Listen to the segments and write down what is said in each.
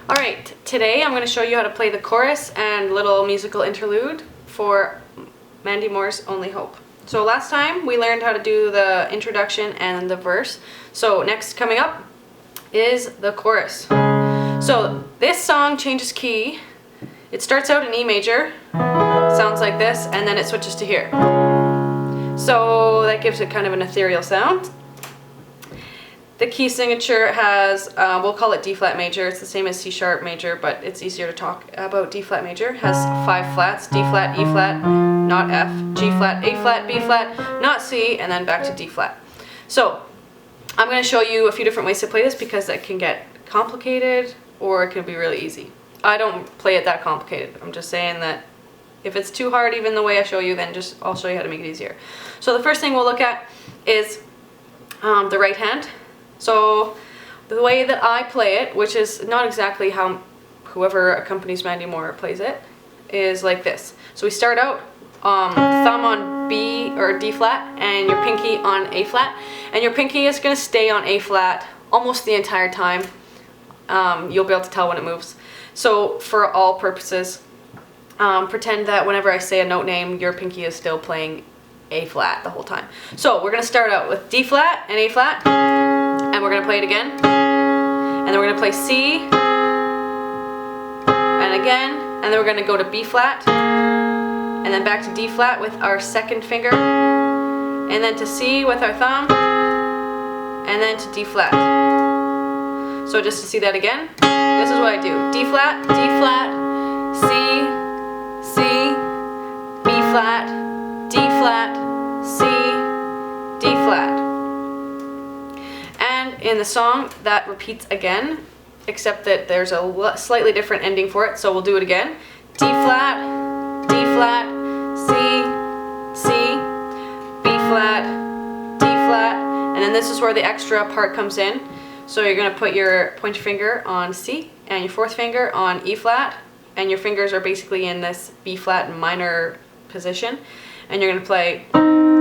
Alright, today I'm going to show you how to play the chorus and little musical interlude for Mandy Moore's Only Hope. So last time we learned how to do the introduction and the verse. So next coming up is the chorus. So this song changes key. It starts out in E major, sounds like this, and then it switches to here. So that gives it kind of an ethereal sound. The key signature has, we'll call it D flat major. It's the same as C sharp major, but it's easier to talk about D flat major. Has 5 flats, D flat, E flat, not F, G flat, A flat, B flat, not C, and then back to D flat. So I'm going to show you a few different ways to play this because it can get complicated or it can be really easy. I don't play it that complicated. I'm just saying that if it's too hard even the way I show you, then I'll show you how to make it easier. So the first thing we'll look at is the right hand. So the way that I play it, which is not exactly how whoever accompanies Mandy Moore plays it, is like this. So we start out thumb on B or D flat and your pinky on A flat, and your pinky is going to stay on A flat almost the entire time. You'll be able to tell when it moves. So for all purposes, pretend that whenever I say a note name, your pinky is still playing A flat the whole time. So we're going to start out with D flat and A flat, and we're going to play it again, and then we're going to play C, and again, and then we're going to go to B flat, and then back to D flat with our second finger, and then to C with our thumb, and then to D flat. So just to see that again, this is what I do. D flat, C, C, B flat, D flat, C, D flat. And in the song that repeats again, except that there's a slightly different ending for it, so we'll do it again. D flat, C, C, B flat, D flat, and then this is where the extra part comes in. So you're going to put your pointer finger on C and your fourth finger on E flat, and your fingers are basically in this B flat minor position, and you're going to play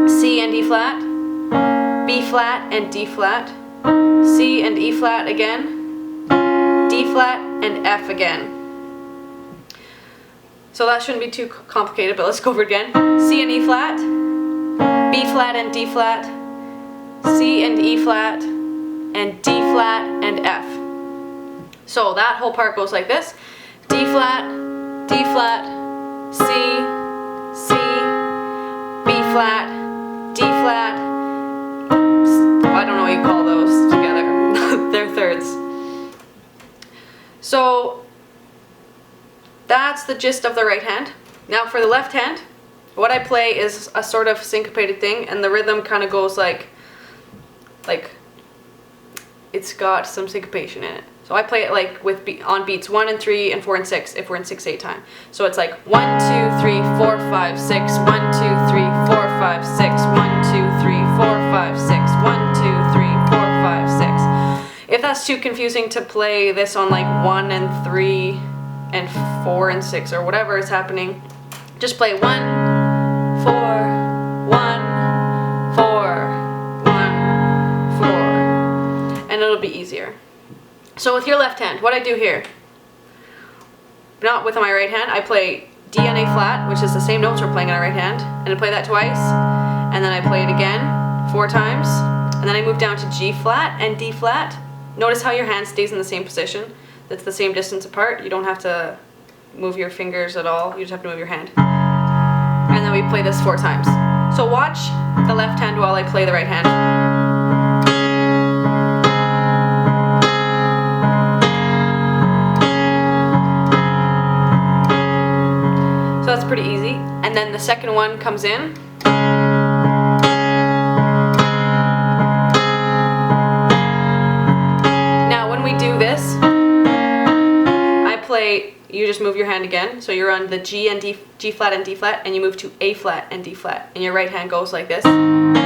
C and E flat, B flat and D flat, C and E flat again, D flat and F again. So that shouldn't be too complicated, but let's go over it again. C and E flat, B flat and D flat, C and E flat, and D flat and F. So that whole part goes like this. D flat, C, C, B flat, D flat. I don't know what you call those together. They're thirds. So that's the gist of the right hand. Now for the left hand, what I play is a sort of syncopated thing, and the rhythm kind of goes like it's got some syncopation in it. So I play it like on beats 1 and 3 and 4 and 6 if we're in 6/8 time. So it's like 1, 2, 3, 4, 5, 6, 1, 2, 3, 4, 5, 6, 1, 2, 3, 4, 5, 6, 1, 2, 3, 4, 5, 6. If that's too confusing to play this on like 1 and 3 and 4 and 6 or whatever is happening, just play 1, 4, 1, 4, 1, 4, and it'll be easier. So with your left hand, what I do here, not with my right hand, I play D and A flat, which is the same notes we're playing in our right hand, and I play that twice, and then I play it again 4 times, and then I move down to G flat and D flat. Notice how your hand stays in the same position. That's the same distance apart. You don't have to move your fingers at all, you just have to move your hand. And then we play this 4 times. So watch the left hand while I play the right hand. So that's pretty easy. And then the second one comes in. Now when we do this, I play, you just move your hand again. So you're on the G flat and D flat, and you move to A flat and D flat. And your right hand goes like this. And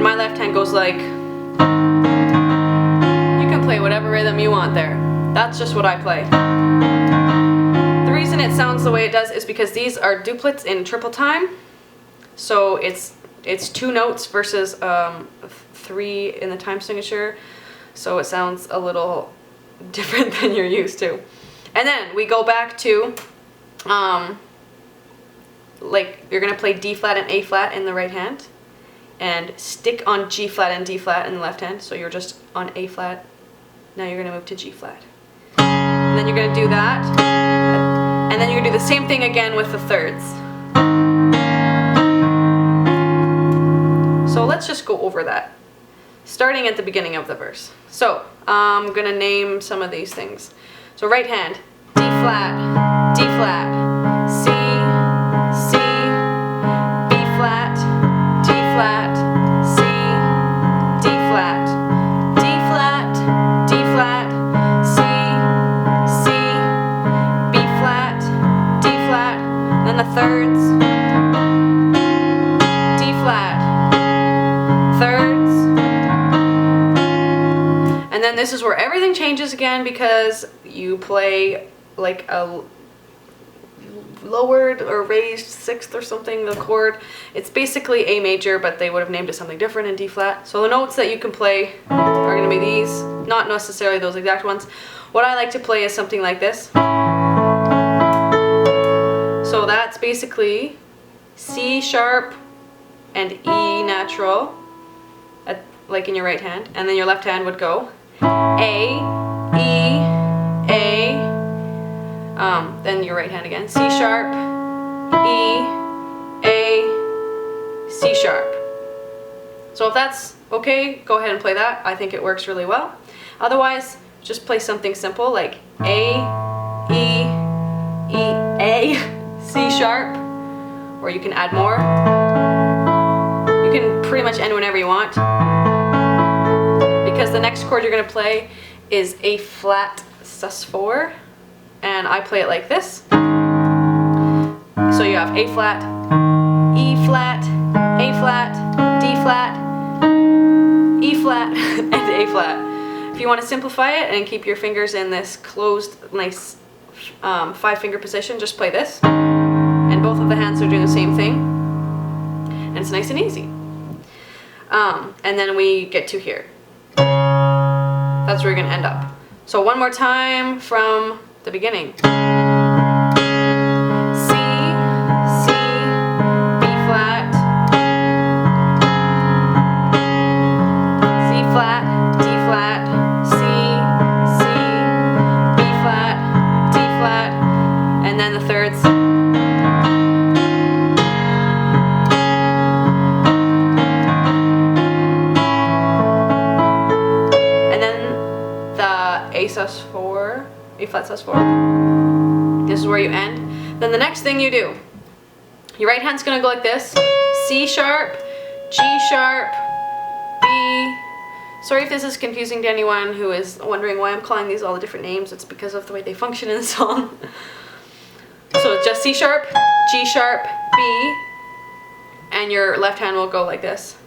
my left hand goes like, you can play whatever rhythm you want there. That's just what I play. The reason it sounds the way it does is because these are duplets in triple time, so it's 2 notes versus 3 in the time signature, so it sounds a little different than you're used to. And then we go back to, like you're gonna play D flat and A flat in the right hand, and stick on G flat and D flat in the left hand. So you're just on A flat. Now you're gonna move to G flat. And then you're gonna do that, and then you're gonna do the same thing again with the thirds. So let's just go over that, starting at the beginning of the verse. So I'm gonna name some of these things. So right hand, D flat, D flat, C, C, B flat, D flat, C, D flat, D flat, D flat, C, C, B flat, D flat, then the thirds, D flat, thirds, and then this is where everything changes again because you play like a lowered or raised sixth or something, the chord. It's basically A major, but they would have named it something different in D flat. So the notes that you can play are going to be these, not necessarily those exact ones. What I like to play is something like this. So that's basically C sharp and E natural, like in your right hand, and then your left hand would go A, E, A, then your right hand again, C sharp, E, A, C sharp. So if that's okay, go ahead and play that. I think it works really well. Otherwise, just play something simple like A, E, E, A, C sharp, or you can add more. You can pretty much end whenever you want, because the next chord you're going to play is A flat sus4, and I play it like this. So you have A flat, E flat, A flat, D flat, E flat, and A flat. If you want to simplify it and keep your fingers in this closed, nice 5-finger position, just play this, and both of the hands are doing the same thing, and it's nice and easy. And then we get to here. That's where you're going to end up. So one more time from the beginning. C, C, B flat, C flat, D flat, C, C, B flat, D flat, and then the thirds. A sus4, A flat sus4. This is where you end. Then the next thing you do, your right hand's gonna go like this: C sharp, G sharp, B. Sorry if this is confusing to anyone who is wondering why I'm calling these all the different names. It's because of the way they function in the song. So it's just C sharp, G sharp, B, and your left hand will go like this: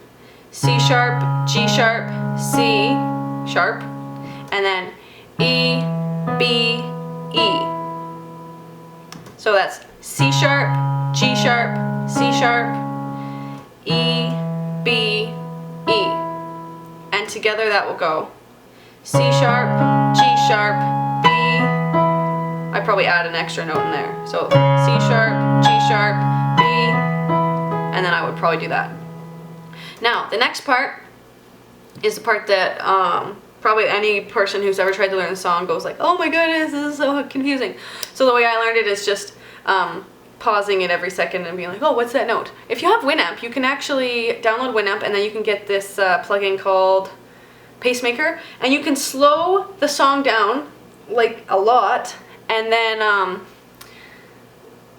C sharp, G sharp, C sharp, and then E, B, E. So that's C sharp, G sharp, C sharp, E, B, E. And together that will go C sharp, G sharp, B. I probably add an extra note in there. So C sharp, G sharp, B, and then I would probably do that. Now, the next part is the part that probably any person who's ever tried to learn the song goes like, oh my goodness, this is so confusing. So the way I learned it is just pausing it every second and being like, oh, what's that note? If you have Winamp, you can actually download Winamp, and then you can get this plugin called Pacemaker, and you can slow the song down like a lot, and then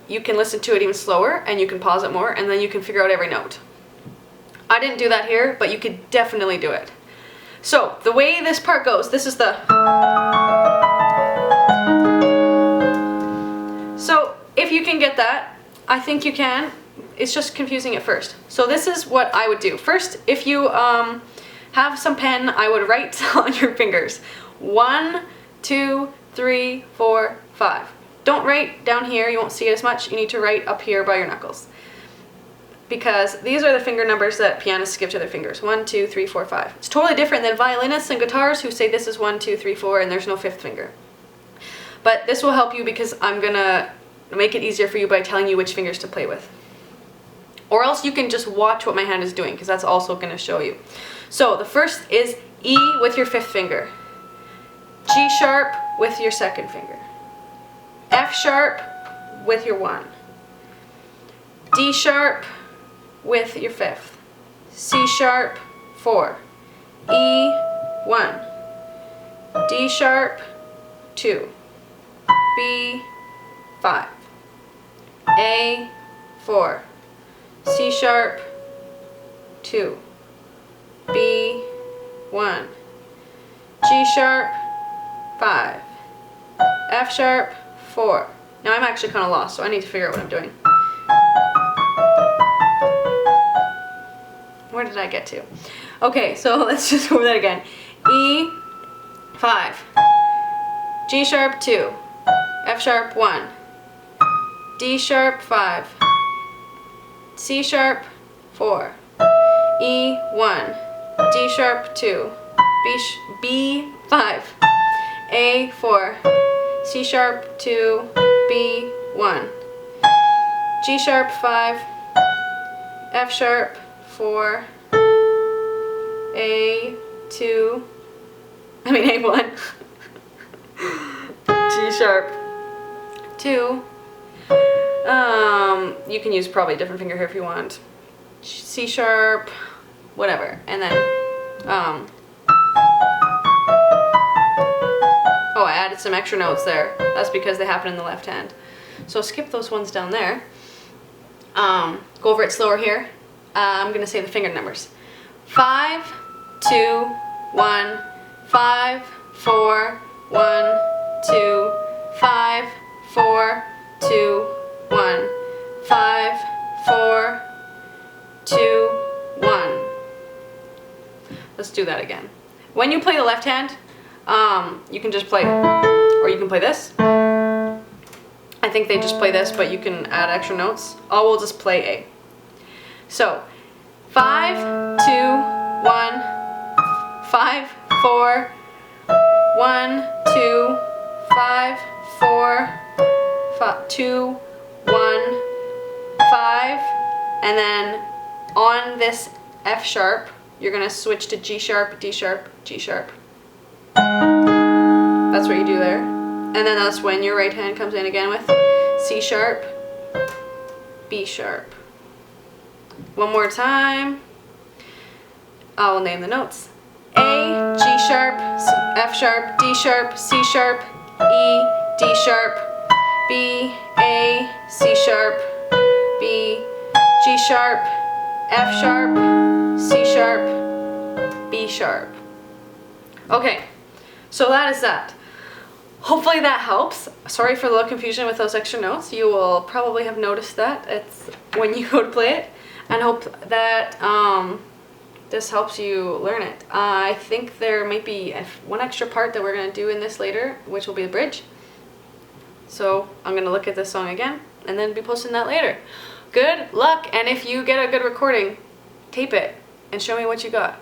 you can listen to it even slower, and you can pause it more, and then you can figure out every note. I didn't do that here, but you could definitely do it. So the way this part goes, this is the. So if you can get that, I think you can. It's just confusing at first. So this is what I would do. First, if you have some pen, I would write on your fingers. 1, 2, 3, 4, 5. Don't write down here, you won't see it as much. You need to write up here by your knuckles. because these are the finger numbers that pianists give to their fingers. 1, 2, 3, 4, 5. It's totally different than violinists and guitars who say this is 1, 2, 3, 4 and there's no fifth finger. But this will help you because I'm gonna make it easier for you by telling you which fingers to play with. Or else you can just watch what my hand is doing because that's also gonna show you. So the first is E with your fifth finger. G sharp with your second finger. F sharp with your 1. D sharp with your fifth. C sharp 4. E 1. D sharp 2. B 5. A 4. C sharp 2. B 1. G sharp 5. F sharp 4. Now I'm actually kind of lost, so I need to figure out what I'm doing. Where did I get to? Okay, so let's just go over that again. E 5. G sharp 2. F sharp 1. D sharp 5. C sharp 4. E 1. D sharp 2. B 5. A 4. C sharp 2. B 1. G sharp 5. F sharp 4. A 2. A1. G sharp 2. You can use probably a different finger here if you want. C sharp, whatever, and then oh, I added some extra notes there. That's because they happen in the left hand. So skip those ones down there. Go over it slower here. I'm gonna say the finger numbers. 5, 2, 1, 5, 4, 1, 2, 5, 4, 2, 1, 5, 4, 2, 1. Let's do that again. When you play the left hand, you can just play, or you can play this. I think they just play this, but you can add extra notes. Or we'll just play A. So, 5, 2, 1, 5, 4, 1, 2, 5, 4, 2, 1, 5, and then on this F sharp, you're gonna switch to G sharp, D sharp, G sharp. That's what you do there. And then that's when your right hand comes in again with C sharp, B sharp. One more time. I will name the notes. A, G sharp, F sharp, D sharp, C sharp, E, D sharp, B, A, C sharp, B, G sharp, F sharp, C sharp, B sharp. Okay, so that is that. Hopefully that helps. Sorry for the little confusion with those extra notes. You will probably have noticed that it's when you go to play it, and hope that this helps you learn it. I think there might be one extra part that we're going to do in this later, which will be the bridge. So I'm going to look at this song again and then be posting that later. Good luck, and if you get a good recording, tape it and show me what you got.